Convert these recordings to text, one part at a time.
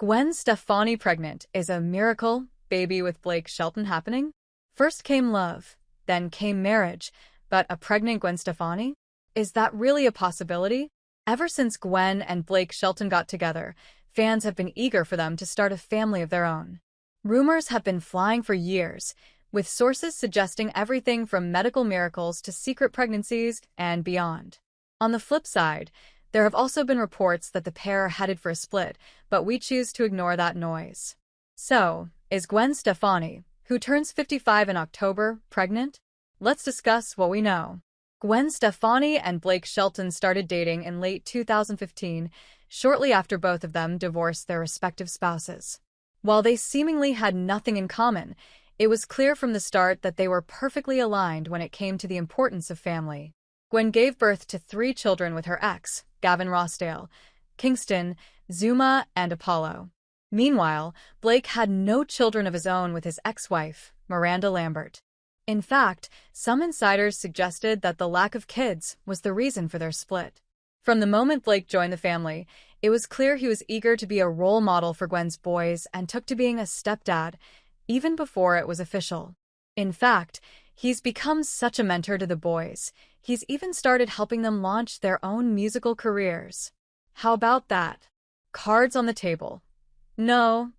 Gwen Stefani pregnant. Is a miracle baby with Blake Shelton happening? First came love, then came marriage, but a pregnant Gwen Stefani? Is that really a possibility? Ever since Gwen and Blake Shelton got together, fans have been eager for them to start a family of their own. Rumors have been flying for years, with sources suggesting everything from medical miracles to secret pregnancies and beyond. On the flip side, there have also been reports that the pair are headed for a split, but we choose to ignore that noise. So, is Gwen Stefani, who turns 55 in October, pregnant? Let's discuss what we know. Gwen Stefani and Blake Shelton started dating in late 2015, shortly after both of them divorced their respective spouses. While they seemingly had nothing in common, it was clear from the start that they were perfectly aligned when it came to the importance of family. Gwen gave birth to 3 children with her ex, Gavin Rossdale, Kingston, Zuma, and Apollo. Meanwhile, Blake had no children of his own with his ex-wife, Miranda Lambert. In fact, some insiders suggested that the lack of kids was the reason for their split. From the moment Blake joined the family, it was clear he was eager to be a role model for Gwen's boys and took to being a stepdad, even before it was official. In fact, he's become such a mentor to the boys. He's even started helping them launch their own musical careers. How about that? Cards on the table. No,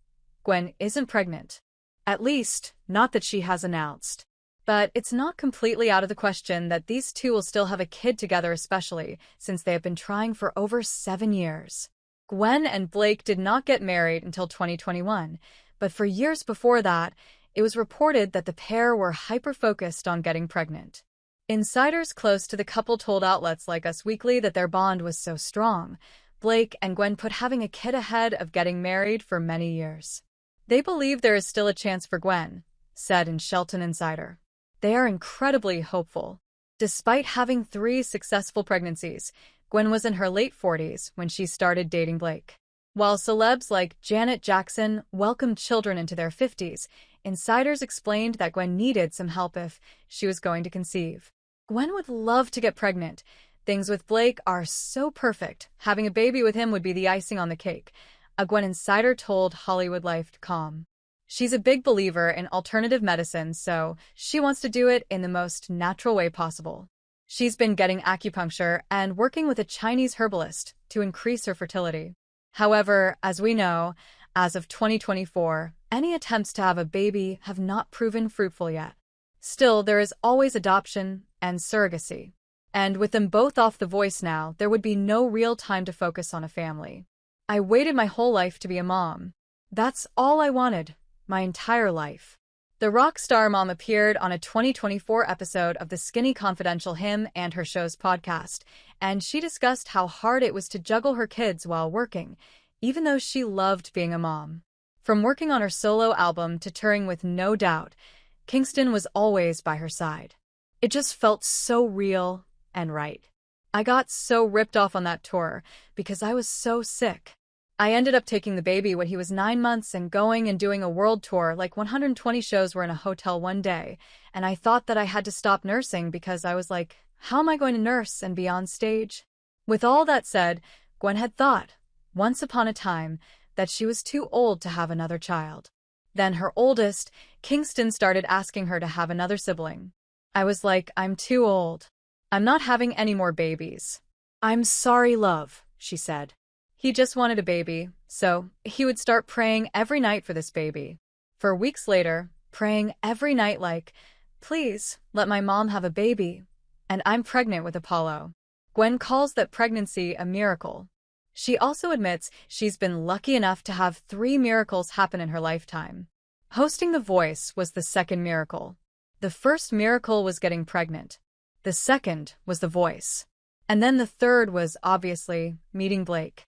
Gwen isn't pregnant. At least, not that she has announced. But it's not completely out of the question that these two will still have a kid together, especially since they have been trying for over 7 years. Gwen and Blake did not get married until 2021, but for years before that, it was reported that the pair were hyper-focused on getting pregnant. Insiders close to the couple told outlets like Us Weekly that their bond was so strong, Blake and Gwen put having a kid ahead of getting married for many years. They believe there is still a chance for Gwen, said in Shelton Insider. They are incredibly hopeful. Despite having 3 successful pregnancies, Gwen was in her late 40s when she started dating Blake. While celebs like Janet Jackson welcomed children into their 50s, insiders explained that Gwen needed some help if she was going to conceive. Gwen would love to get pregnant. Things with Blake are so perfect. Having a baby with him would be the icing on the cake, a Gwen insider told HollywoodLife.com. She's a big believer in alternative medicine, so she wants to do it in the most natural way possible. She's been getting acupuncture and working with a Chinese herbalist to increase her fertility. However, as we know, as of 2024, any attempts to have a baby have not proven fruitful yet. Still, there is always adoption and surrogacy. And with them both off The Voice now, there would be no real time to focus on a family. I waited my whole life to be a mom. That's all I wanted, my entire life. The rock star mom appeared on a 2024 episode of the Skinny Confidential Him and Her Show's podcast, and she discussed how hard it was to juggle her kids while working, even though she loved being a mom. From working on her solo album to touring with No Doubt, Kingston was always by her side. It just felt so real and right. I got so ripped off on that tour because I was so sick. I ended up taking the baby when he was 9 months and going and doing a world tour, like 120 shows were in a hotel one day, and I thought that I had to stop nursing because I was like, how am I going to nurse and be on stage? With all that said, Gwen had thought, once upon a time, that she was too old to have another child. Then her oldest, Kingston, started asking her to have another sibling. I was like, I'm too old. I'm not having any more babies. I'm sorry, love, she said. He just wanted a baby, so he would start praying every night for this baby. For weeks later, praying every night like, please, let my mom have a baby. And I'm pregnant with Apollo. Gwen calls that pregnancy a miracle. She also admits she's been lucky enough to have 3 miracles happen in her lifetime. Hosting The Voice was the second miracle. The first miracle was getting pregnant. The second was The Voice. And then the third was, obviously, meeting Blake.